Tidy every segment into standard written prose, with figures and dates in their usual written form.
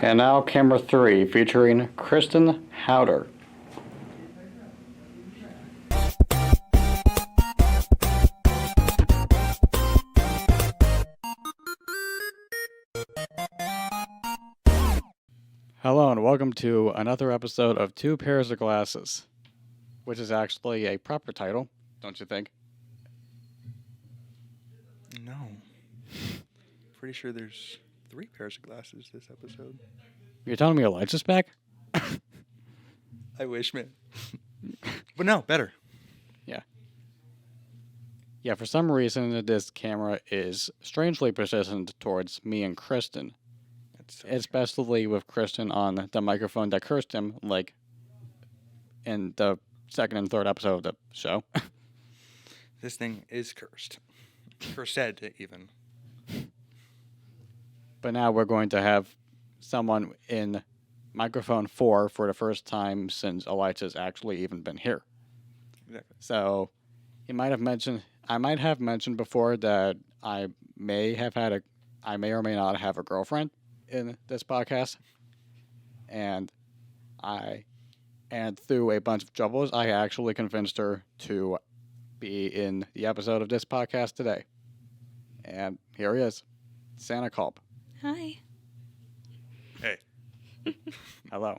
And now camera 3, featuring Kristen Howder. Hello and welcome to another episode of Two Pairs of Glasses, which is actually a proper title, don't you think? No. Pretty sure there's 3 pairs of glasses this episode. You're telling me your light's just back? I wish, man. But no, better. Yeah, for some reason this camera is strangely positioned towards me and Kristen. That's so Especially with Kristen on the microphone that cursed him, like, in the second and third episode of the show. This thing is cursed. Cursed, even. But now we're going to have someone in microphone 4 for the first time since Elijah's actually even been here. Exactly. So, I might have mentioned before that I may or may not have a girlfriend in this podcast. And through a bunch of troubles, I actually convinced her to be in the episode of this podcast today. And here he is, Zannah Culp. Hi. Hey. Hello.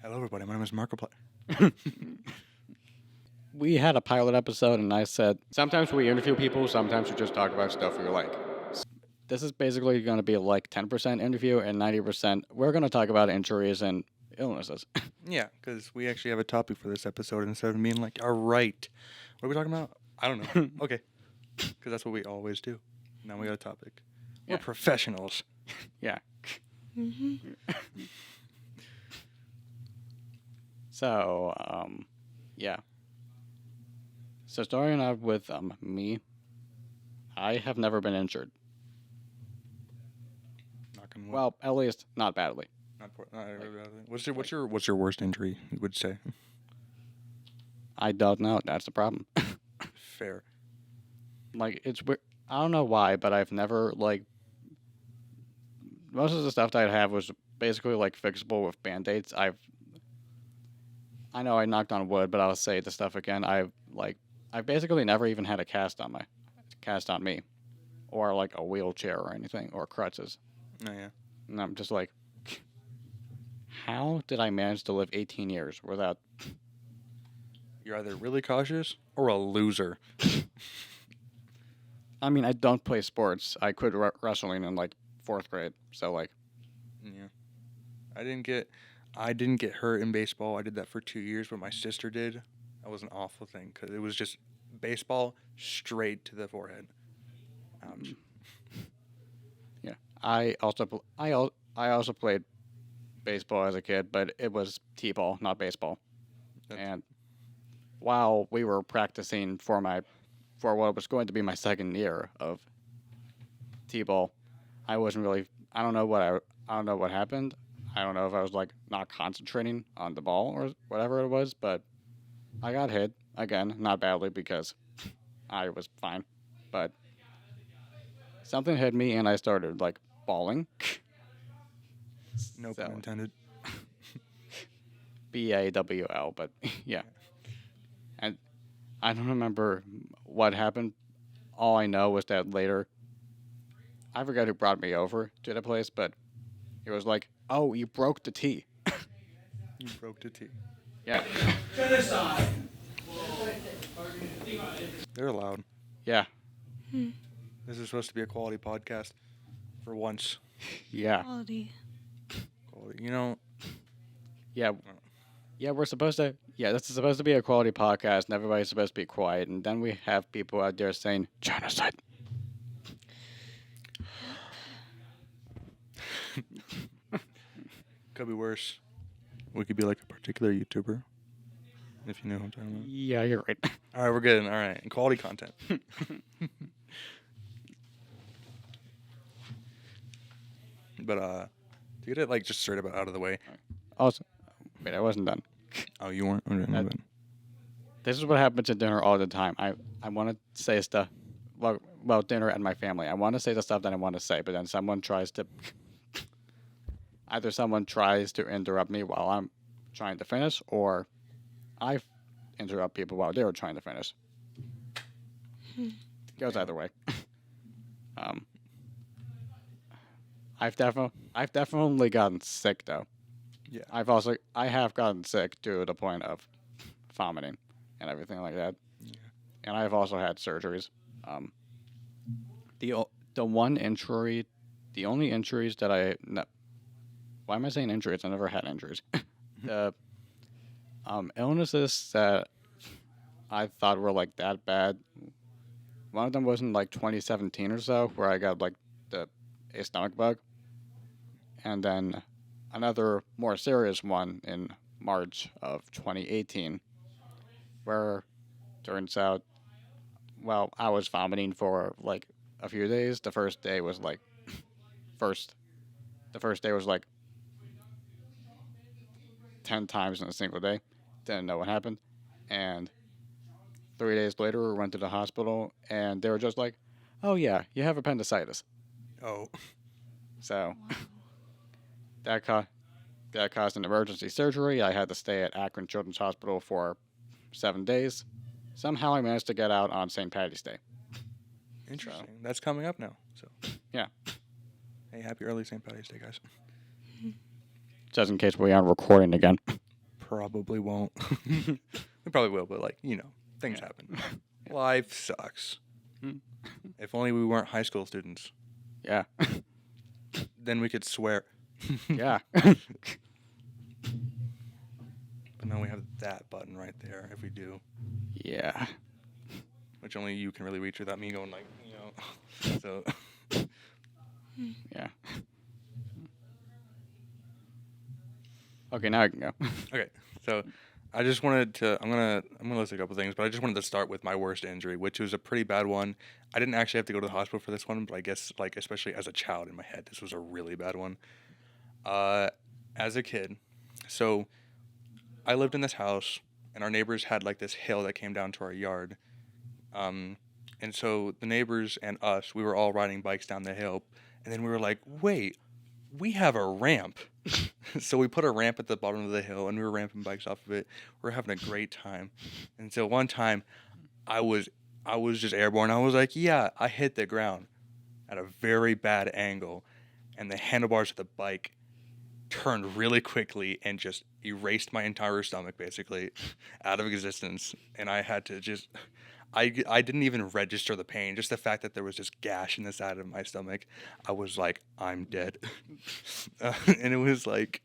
Hello, everybody. My name is Markiplier. We had a pilot episode, and I said, sometimes we interview people, sometimes we just talk about stuff we like. This is basically going to be like 10% interview and 90% we're going to talk about injuries and illnesses. Yeah, because we actually have a topic for this episode instead of being like, all right. What are we talking about? I don't know. Okay. Because that's what we always do. Now we got a topic. We're Yeah. professionals. Yeah. Mm-hmm. So, yeah. So starting out with me, I have never been injured. Knock on wood. Well, at least not badly. What's your worst injury, you would say? I don't know. That's the problem. Fair. Like, it's weird. I don't know why, but I've never, like, most of the stuff that I have was basically, like, fixable with Band-Aids. I know I knocked on wood, but I'll say the stuff again. I've basically never even had a cast on me, or, like, a wheelchair or anything, or crutches. Oh, yeah. And I'm just like, how did I manage to live 18 years without... You're either really cautious or a loser. I mean, I don't play sports. I quit wrestling in, like, 4th grade, so, like... Yeah. I didn't get hurt in baseball. I did that for 2 years, but my sister did. That was an awful thing because it was just baseball straight to the forehead. Ouch. Yeah, I also played baseball as a kid, but it was t-ball, not baseball. And while we were practicing for what was going to be my second year of t-ball, I don't know what happened. I don't know if I was like not concentrating on the ball or whatever it was, but I got hit again, not badly because I was fine, but something hit me and I started like bawling. No pun intended. BAWL, but yeah. And I don't remember what happened. All I know was that later, I forgot who brought me over to the place, but it was like, oh, you broke the T. You broke the T. Yeah. They're loud. Yeah. This is supposed to be a quality podcast for once. Yeah. Quality. Quality. You know, Yeah. Yeah, this is supposed to be a quality podcast, and everybody's supposed to be quiet, and then we have people out there saying, genocide. could be worse. We could be like a particular YouTuber, if you know what I'm talking about. Yeah, you're right. All right, we're good. All right, and quality content. But to get it like just straight up out of the way. Also, wait, I wasn't done. Oh, you weren't? Okay, my bad. This is what happens at dinner all the time. I want to say stuff about dinner and my family. I want to say the stuff that I want to say, but then someone tries to either someone tries to interrupt me while I'm trying to finish, or I interrupt people while they're trying to finish. Goes either way. um, I've definitely gotten sick though. Yeah. I have gotten sick to the point of vomiting and everything like that. Yeah. And I've also had surgeries. Um, the one injury, the only injuries that why am I saying injuries? I never had injuries. The illnesses that I thought were like that bad. One of them was in like 2017 or so, where I got like a stomach bug, and then another more serious one in March of 2018, where turns out, well, I was vomiting for like a few days. The first day was like first. The first day was like 10 times in a single day. Didn't know what happened, and 3 days later, we went to the hospital, and they were just like, "Oh yeah, you have appendicitis." Oh. So Wow. that co- that caused an emergency surgery. I had to stay at Akron Children's Hospital for 7 days. Somehow, I managed to get out on St. Patty's Day. Interesting. That's coming up now. So. Yeah. Hey, happy early St. Patty's Day, guys. Just in case we aren't recording again. Probably won't. We probably will, but like, things happen. Life sucks. If only we weren't high school students. Yeah. Then we could swear. Yeah. But now we have that button right there if we do. Yeah. Which only you can really reach without me going like, So Yeah. Okay, now I can go. okay. So I just wanted to I'm gonna list a couple things, but I just wanted to start with my worst injury, which was a pretty bad one. I didn't actually have to go to the hospital for this one, but I guess like especially as a child in my head, this was a really bad one. As a kid, so I lived in this house and our neighbors had like this hill that came down to our yard. And so the neighbors and us, we were all riding bikes down the hill, and then we were like, wait, we have a ramp. So we put a ramp at the bottom of the hill, and we were ramping bikes off of it. We were having a great time. And so one time, I was just airborne. I was like, yeah, I hit the ground at a very bad angle, and the handlebars of the bike turned really quickly and just erased my entire stomach basically out of existence. And I had to just I didn't even register the pain. Just the fact that there was this gash in the side of my stomach, I was like, I'm dead. And it was like,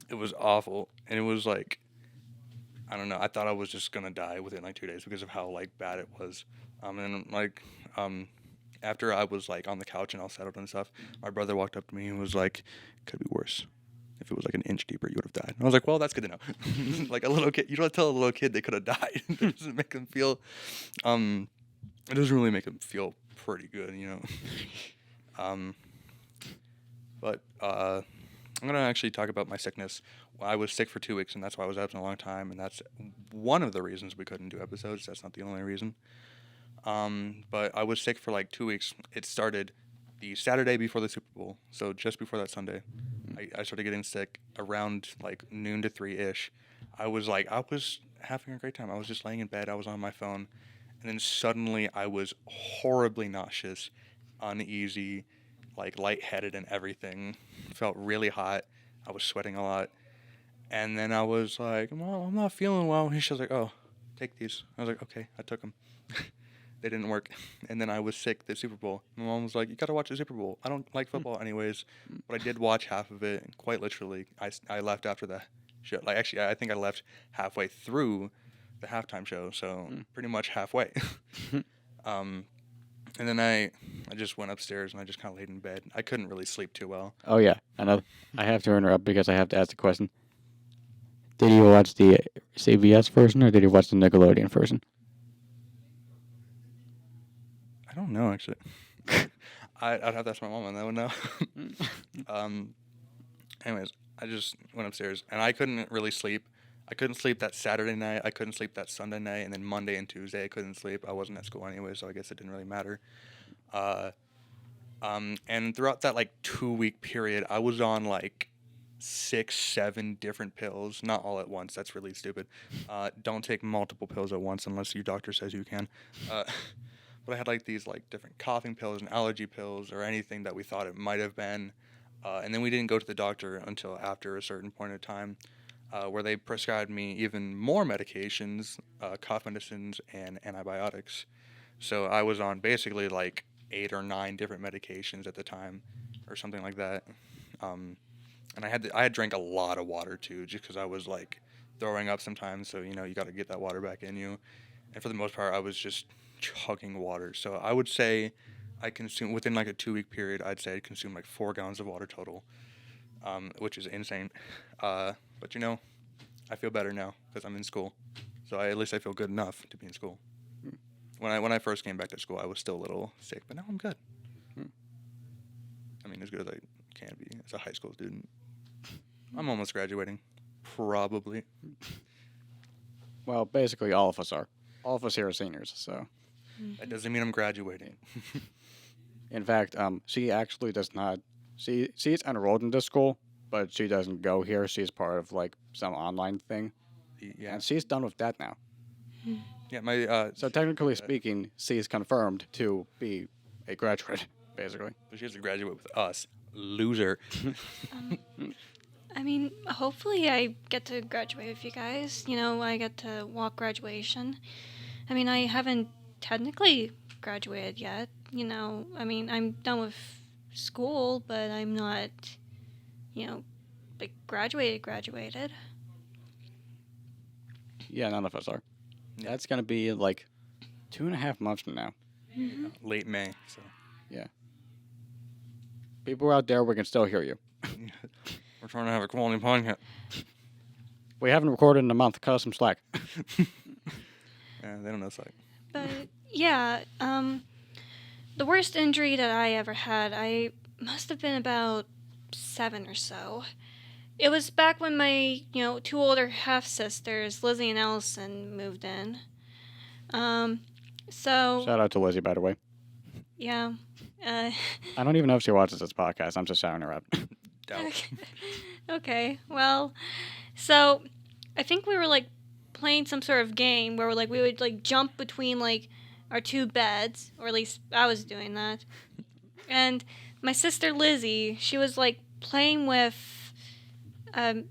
it was awful. And it was like, I don't know. I thought I was just gonna die within like 2 days because of how like bad it was. And like, after I was like on the couch and all settled and stuff, my brother walked up to me and was like, "Could be worse. If it was like an inch deeper, you would have died." And I was like, "Well, that's good to know." Like a little kid, you don't tell a little kid they could have died. It doesn't make them feel. It doesn't really make them feel pretty good, But I'm gonna actually talk about my sickness. I was sick for 2 weeks, and that's why I was absent a long time, and that's one of the reasons we couldn't do episodes. That's not the only reason. But I was sick for like 2 weeks. It started the Saturday before the Super Bowl, so just before that Sunday. I started getting sick around like noon to 3-ish. I was having a great time. I was just laying in bed. I was on my phone, and then suddenly I was horribly nauseous, uneasy, like lightheaded and everything. Felt really hot. I was sweating a lot. And then I was like, "Well, I'm not feeling well." And she was like, "Oh, take these." I was like, "Okay." I took them. They didn't work. And then I was sick the Super Bowl. My mom was like, "You got to watch the Super Bowl." I don't like football anyways, but I did watch half of it. And quite literally, I left after the show. Like, actually, I think I left halfway through the halftime show, so pretty much halfway. And then I just went upstairs and I just kind of laid in bed. I couldn't really sleep too well. Oh yeah, I have to interrupt because I have to ask the question. Did you watch the CBS version or did you watch the Nickelodeon version? I don't know, actually. I'd have to ask my mom on that one now. Anyways, I just went upstairs and I couldn't really sleep. I couldn't sleep that Saturday night. I couldn't sleep that Sunday night. And then Monday and Tuesday, I couldn't sleep. I wasn't at school anyway, so I guess it didn't really matter. And throughout that like 2 week period, I was on like 6, 7 different pills, not all at once. That's really stupid. Don't take multiple pills at once unless your doctor says you can. Uh, but I had like these like different coughing pills and allergy pills or anything that we thought it might have been. And then we didn't go to the doctor until after a certain point of time, where they prescribed me even more medications, cough medicines, and antibiotics. So I was on basically like 8 or 9 different medications at the time, or something like that. Um, and I had drank a lot of water too, just because I was like throwing up sometimes. So you got to get that water back in you. And for the most part, I was just chugging water. So I would say I consume within like a 2 week period. I'd say I consumed like 4 gallons of water total, which is insane. But I feel better now because I'm in school. So at least I feel good enough to be in school. When I first came back to school, I was still a little sick, but now I'm good. I mean, as good as I can be as a high school student. I'm almost graduating, probably. Well, basically, all of us are. All of us here are seniors, so. That doesn't mean I'm graduating. In fact, she actually does not. She's enrolled in this school, but she doesn't go here. She's part of like some online thing, Yeah, and she's done with that now. yeah. My So technically speaking, she's confirmed to be a graduate, basically. she has to graduate with us, loser. I mean, hopefully I get to graduate with you guys. I get to walk graduation. I mean, I haven't technically graduated yet. I mean, I'm done with school, but I'm not, like graduated. Yeah, none of us are. Yeah. That's gonna be like 2.5 months from now. Mm-hmm. Late May. So People out there, we can still hear you. we're trying to have a quality podcast. We haven't recorded in a month. Cut us some slack. Yeah, they don't know psych. But yeah, the worst injury that I ever had, I must have been about 7 or so. It was back when my, 2 older half sisters, Lizzie and Allison, moved in. So Shout out to Lizzie, by the way. yeah. I don't even know if she watches this podcast. I'm just shouting her out. Doubt. Okay. Well, so I think we were like playing some sort of game where we would like jump between like our 2 beds, or at least I was doing that. And my sister Lizzie, she was like playing with a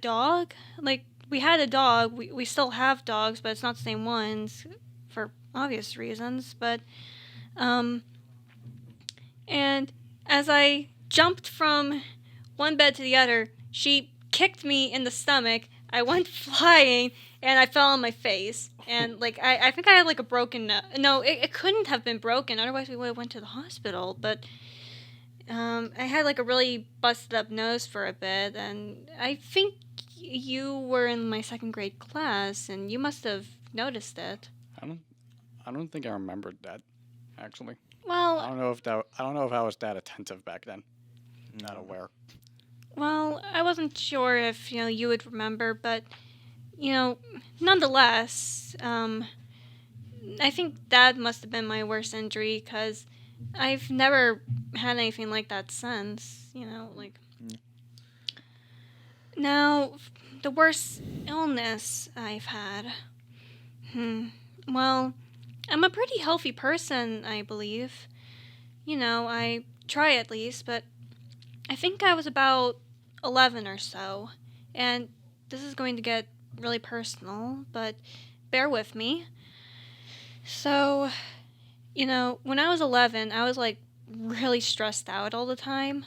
dog. Like we had a dog. We still have dogs, but it's not the same ones for obvious reasons. But and as I jumped from one bed to the other, she kicked me in the stomach. I went flying, and I fell on my face. And, I think I had, a broken nose. No, it couldn't have been broken. Otherwise, we would have went to the hospital. But I had, a really busted up nose for a bit. And I think you were in my 2nd grade class, and you must have noticed it. I don't think I remembered that, actually. Well, I don't know if I was that attentive back then. Not aware. Well, I wasn't sure if, you would remember, but, nonetheless, I think that must have been my worst injury, because I've never had anything like that since, Now, the worst illness I've had, well, I'm a pretty healthy person, I believe. I try at least, but I think I was about 11 or so, and this is going to get really personal, but bear with me. So, when I was 11, I was really stressed out all the time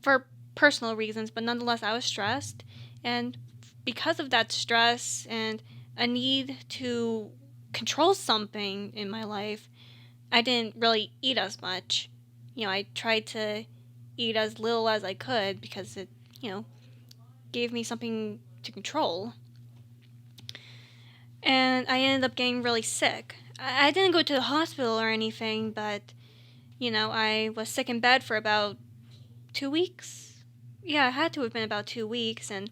for personal reasons, but nonetheless, I was stressed, and because of that stress and a need to control something in my life, I didn't really eat as much. I tried to eat as little as I could because it, gave me something to control. And I ended up getting really sick. I didn't go to the hospital or anything, but, I was sick in bed for about 2 weeks. Yeah, it had to have been about 2 weeks, and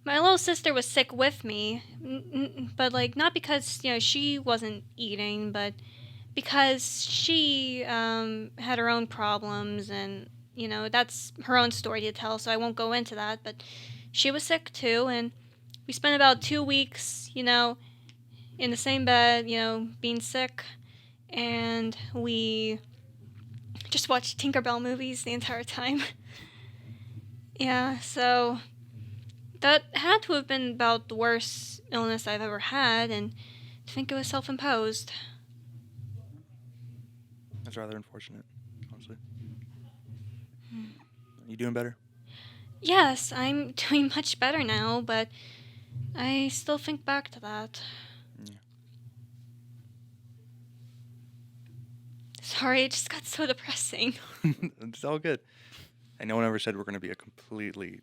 my little sister was sick with me, but, not because, she wasn't eating, but because she had her own problems, and that's her own story to tell, so I won't go into that. But she was sick too, and we spent about 2 weeks, in the same bed, being sick, and we just watched Tinkerbell movies the entire time. Yeah, so that had to have been about the worst illness I've ever had, and I think it was self-imposed. That's rather unfortunate, honestly. You doing better? Yes, I'm doing much better now, but I still think back to that. Yeah. Sorry, it just got so depressing. It's all good. And no one ever said we're going to be a completely,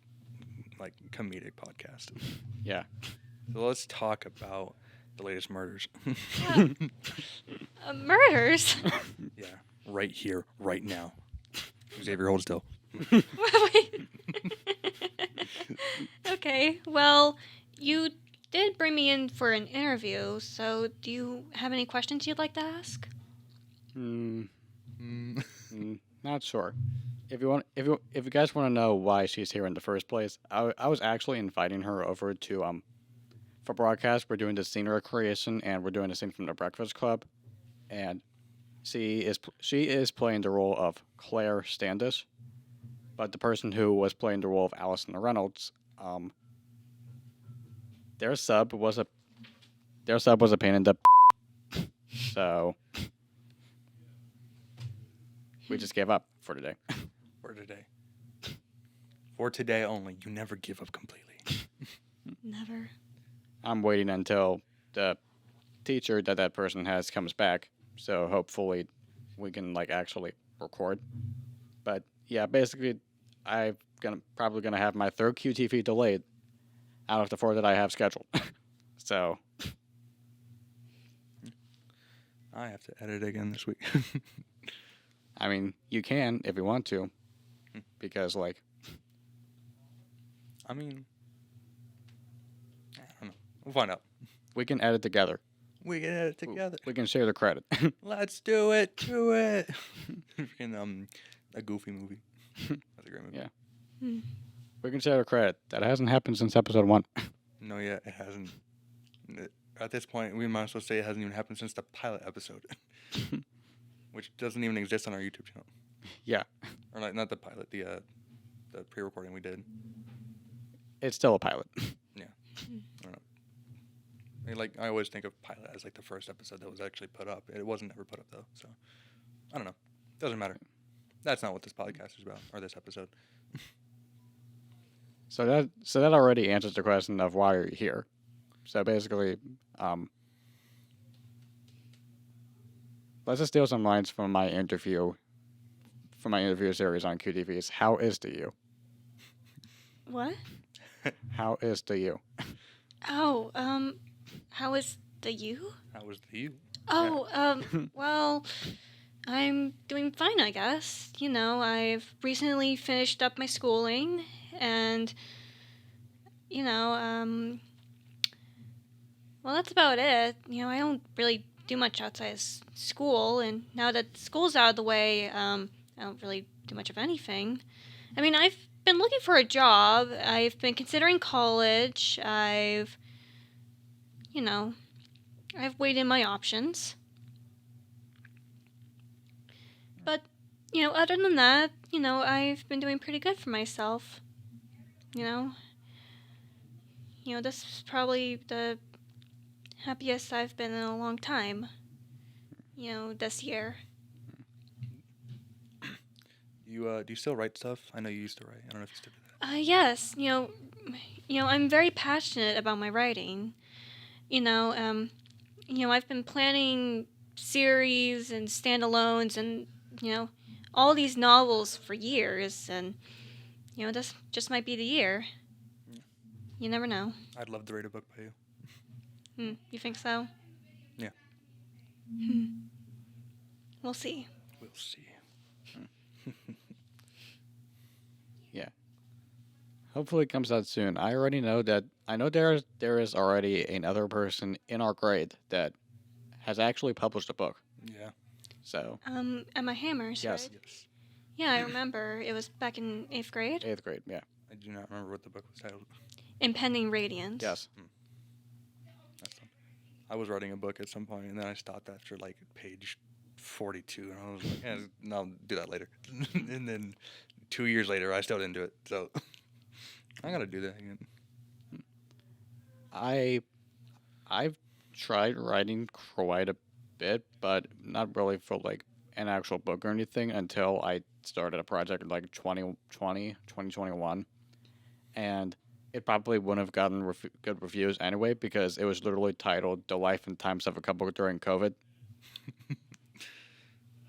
comedic podcast. Yeah. So let's talk about the latest murders. Yeah. Murders? Yeah, right here, right now. Xavier, hold still. Wait. Okay, well, you did bring me in for an interview, so do you have any questions you'd like to ask? Not sure. If you guys want to know why she's here in the first place, I was actually inviting her over to for broadcast. We're doing the scene recreation, and we're doing a scene from the Breakfast Club, and she is playing the role of Claire Standish, but the person who was playing the role of Allison Reynolds, their sub was a pain in the so we just gave up for today. For today. For today only. You never give up completely. Never. I'm waiting until the teacher that person has comes back, so hopefully we can actually record. But yeah, basically, I'm probably gonna have my third QTV delayed out of the 4 that I have scheduled. So I have to edit again this week. I mean, you can if you want to, because I mean, I don't know. We'll find out. we can edit together. We can edit together. We can share the credit. Let's do it. Do it. In a Goofy movie. That's a great movie. Yeah. Hmm. We can share the credit. That hasn't happened since episode 1. No, yeah, it hasn't. At this point, we might as well say it hasn't even happened since the pilot episode, which doesn't even exist on our YouTube channel. Yeah. Or not the pilot, the pre-recording we did. It's still a pilot. Yeah. I don't know. I mean, I always think of pilot as the first episode that was actually put up. It wasn't ever put up though, so I don't know. Doesn't matter. That's not what this podcast is about, or this episode. So that already answers the question of why you're here. So basically, let's just steal some lines from my interview series on QTVs. How is the you? What? How is the you? Oh, how is the you? How was the you? Oh, well, I'm doing fine, I guess. I've recently finished up my schooling, and, well, that's about it. I don't really do much outside of school, and now that school's out of the way, I don't really do much of anything. I mean, I've been looking for a job. I've been considering college. I've weighed my options. But, other than that, I've been doing pretty good for myself. This is probably the happiest I've been in a long time. This year. Do you still write stuff? I know you used to write. I don't know if you still do that. Yes. I'm very passionate about my writing. I've been planning series and standalones and, all these novels for years, and, this just might be the year. Yeah. You never know. I'd love to read a book by you. You think so? Yeah. We'll see. We'll see. Yeah. Hopefully it comes out soon. I already know that. I know there is already another person in our grade that has actually published a book. Yeah. So Emma Hammers, yes, right? Yes. Yeah, I remember. It was back in 8th grade. 8th grade. Yeah. I do not remember what the book was titled. Impending Radiance. Yes. That's fun. I was writing a book at some point, and then I stopped after like page 42, and I was like, no, I'll do that later. And then 2 years later, I still didn't do it. So I gotta do that again. I've tried writing quite a bit, but not really for like an actual book or anything until I started a project in like 2021, and it probably wouldn't have gotten good reviews anyway because it was literally titled "The Life and Times of a Couple During COVID."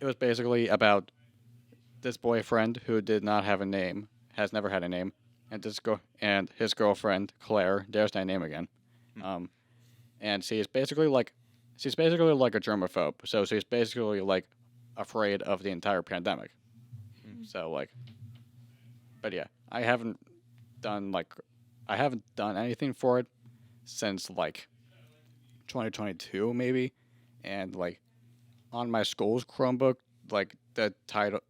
It was basically about this boyfriend who did not have a name, has never had a name, and and his girlfriend Claire, there's that name again. Um, and she's basically like a germaphobe. So she's basically like afraid of the entire pandemic. So like, but yeah, done I haven't done anything for it since like 2022 maybe, and like on my school's Chromebook, like the title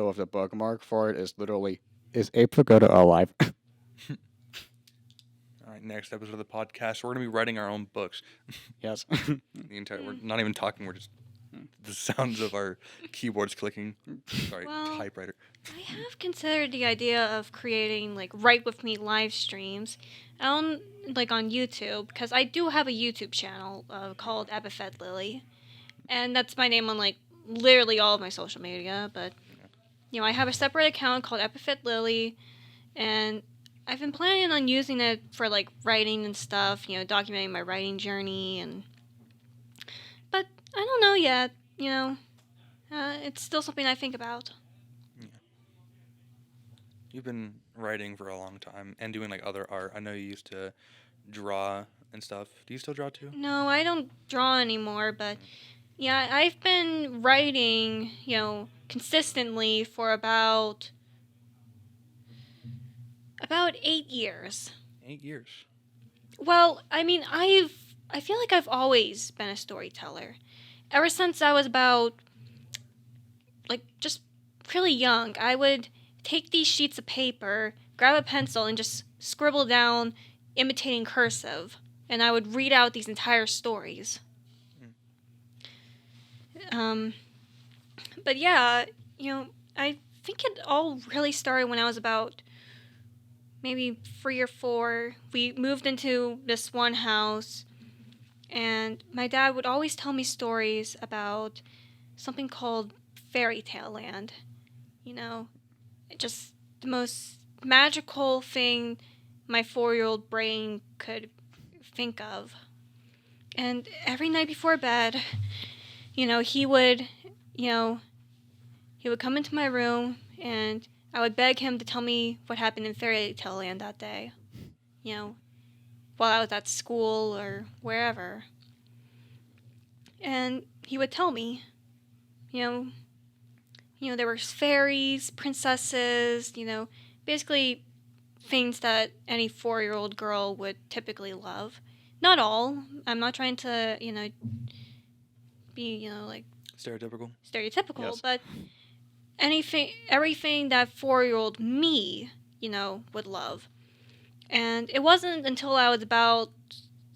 of the bookmark for it is literally "Is Apricot alive?" All right, next episode of the podcast, we're gonna be writing our own books. Yes. We're not even talking. We're just the sounds of our keyboards clicking. Sorry, Well, typewriter. I have considered the idea of creating like Write With Me live streams on like on YouTube because I do have a YouTube channel called Epiphet Lily, and that's my name on like literally all of my social media. But I have a separate account called Epiphet Lily, and I've been planning on using it for like writing and stuff. Documenting my writing journey but I don't know yet. It's still something I think about. You've been writing for a long time and doing like other art. I know you used to draw and stuff. Do you still draw too? No, I don't draw anymore, but yeah, I've been writing, consistently for about 8 years. 8 years. Well, I mean, I feel like I've always been a storyteller. Ever since I was about like just really young, I would take these sheets of paper, grab a pencil, and just scribble down imitating cursive, and I would read out these entire stories. But yeah, I think it all really started when I was about maybe 3 or 4. We moved into this one house, and my dad would always tell me stories about something called fairy tale land. Just the most magical thing my 4-year-old brain could think of. And every night before bed, he would, come into my room, and I would beg him to tell me what happened in fairy tale land that day. While I was at school or wherever. And he would tell me, there were fairies, princesses, basically things that any 4-year-old girl would typically love. Not all. I'm not trying to, be, like Stereotypical. stereotypical, Yes. but everything that 4-year-old me, would love. And it wasn't until I was about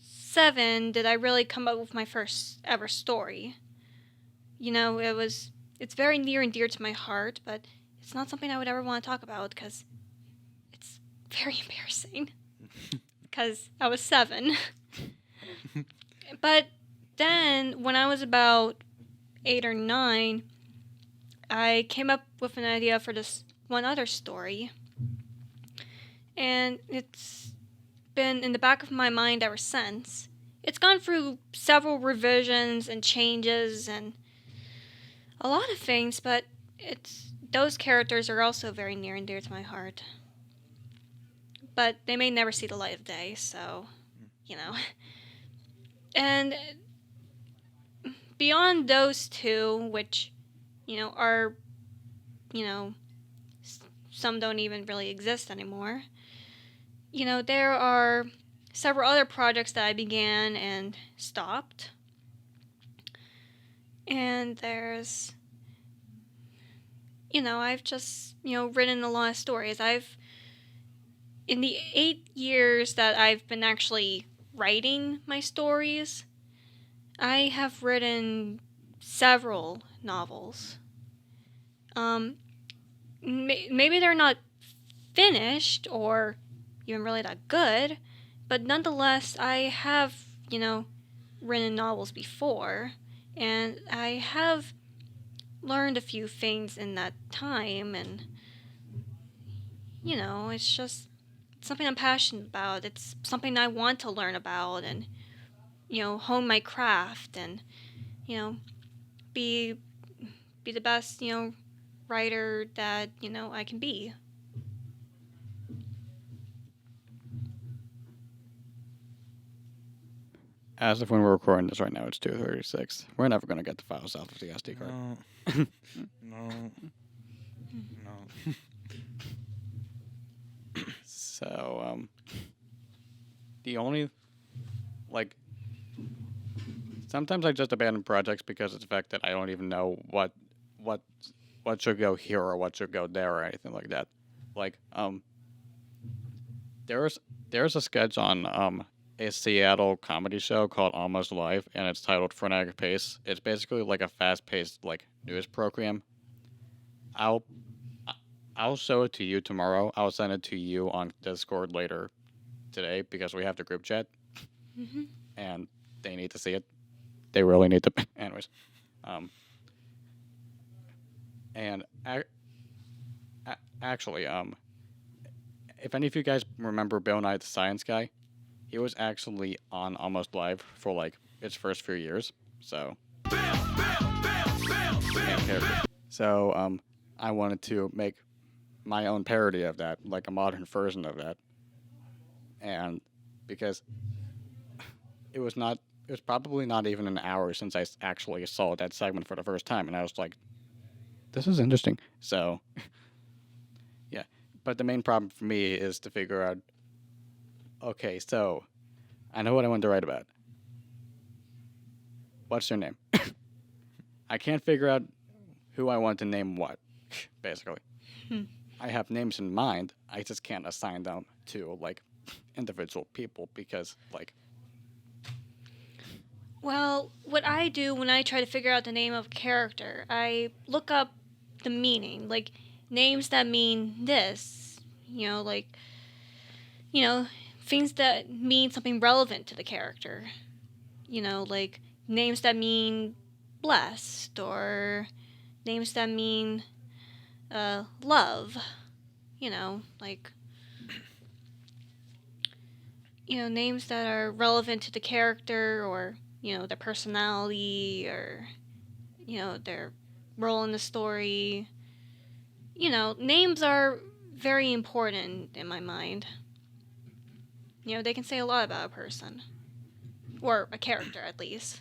7 did I really come up with my first ever story. It's very near and dear to my heart, but it's not something I would ever want to talk about because it's very embarrassing. Because I was 7. But then, when I was about 8 or 9, I came up with an idea for this one other story. And it's been in the back of my mind ever since. It's gone through several revisions and changes and a lot of things, but those characters are also very near and dear to my heart. But they may never see the light of day, so, And beyond those two, which, are, some don't even really exist anymore, there are several other projects that I began and stopped. And I've just, written a lot of stories. In the 8 years that I've been actually writing my stories, I have written several novels. Maybe they're not finished or even really that good, but nonetheless, I have, written novels before, and I have learned a few things in that time, and, it's just something I'm passionate about. It's something I want to learn about and, hone my craft and, you know, be the best, writer that, I can be. As of when we're recording this right now, it's 2:36. We're never gonna get the files out of the SD card. No. So, the only, like, sometimes I just abandon projects because of the fact that I don't even know what should go here or what should go there or anything like that. Like, there's a sketch on a Seattle comedy show called Almost Live, and it's titled Frenetic Pace. It's basically like a fast-paced like news program. I'll I'll show it to you tomorrow. I'll send it to you on Discord later today because we have the group chat Mm-hmm. and they need to see it. They really need to. Anyways, and actually, if any of you guys remember Bill Nye the Science Guy, he was actually on Almost Live for like its first few years. So, main character. So, I wanted to make my own parody of that, like a modern version of that, and because it was probably not even an hour since I actually saw that segment for the first time, and I was like, this is interesting. So, yeah. But the main problem for me is to figure out, okay, so I know what I want to write about. What's your name? I can't figure out who I want to name what, basically. I have names in mind, I just can't assign them to, like, individual people because, like, Well, what I do when I try to figure out the name of a character, I look up the meaning, like names that mean this, like, things that mean something relevant to the character, like names that mean blessed or names that mean love, like, names that are relevant to the character or, their personality or, their role in the story. Names are very important in my mind. They can say a lot about a person. Or a character, at least.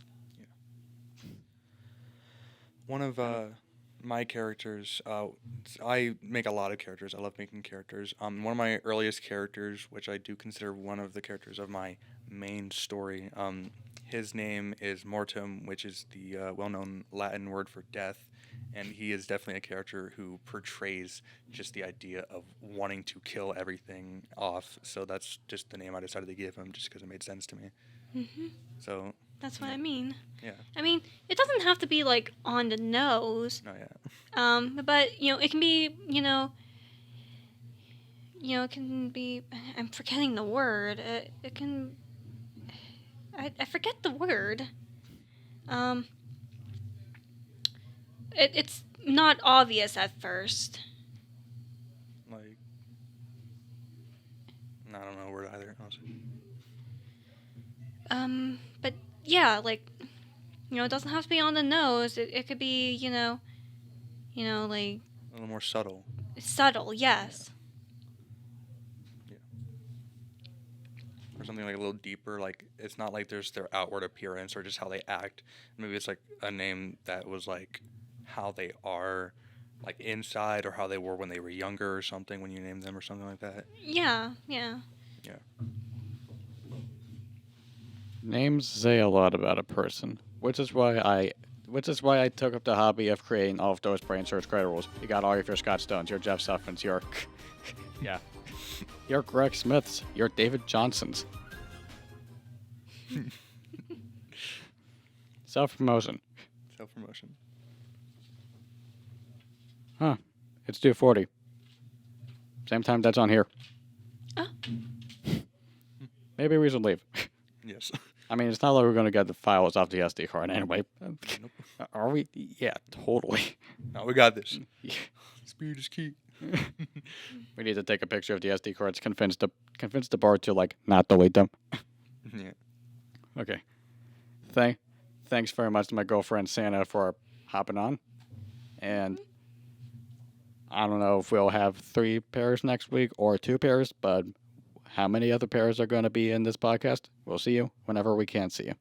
One of my characters, I make a lot of characters. I love making characters. One of my earliest characters, which I do consider one of the characters of my main story, his name is Mortem, which is the well-known Latin word for death. And he is definitely a character who portrays just the idea of wanting to kill everything off. So that's just the name I decided to give him just because it made sense to me. Mm-hmm. So That's what I mean. yeah. I mean, it doesn't have to be, like, on the nose. No, yeah. But, it can be, it can be, I'm forgetting the word. It can, I forget the word. It's not obvious at first. Like, I don't know a word either, honestly. But yeah, like, it doesn't have to be on the nose. It could be, like, A little more subtle. subtle, yes. Or something like a little deeper, like it's not like there's their outward appearance or just how they act. Maybe it's like a name that was like how they are, like inside, or how they were when they were younger or something when you name them or something like that. Yeah. names say a lot about a person, which is why which is why I took up the hobby of creating all of those brain search credit rules. You got all of your Scott Stones, your Jeff Suffmans, your yeah, your Greg Smiths, your David Johnsons. Self-promotion. Self-promotion. Huh. It's 2:40. Same time that's on here. Oh. Maybe we should leave. Yes. I mean, it's not like we're going to get the files off the SD card anyway. Are we? Yeah, totally. No, we got this. Yeah. Speed is key. We need to take a picture of the SD cards, convince the board to, like, not delete them. Yeah. Okay. Thanks very much to my girlfriend Zannah for hopping on. And I don't know if we'll have 3 pairs next week or 2 pairs, but how many other pairs are going to be in this podcast? We'll see you whenever we can see you.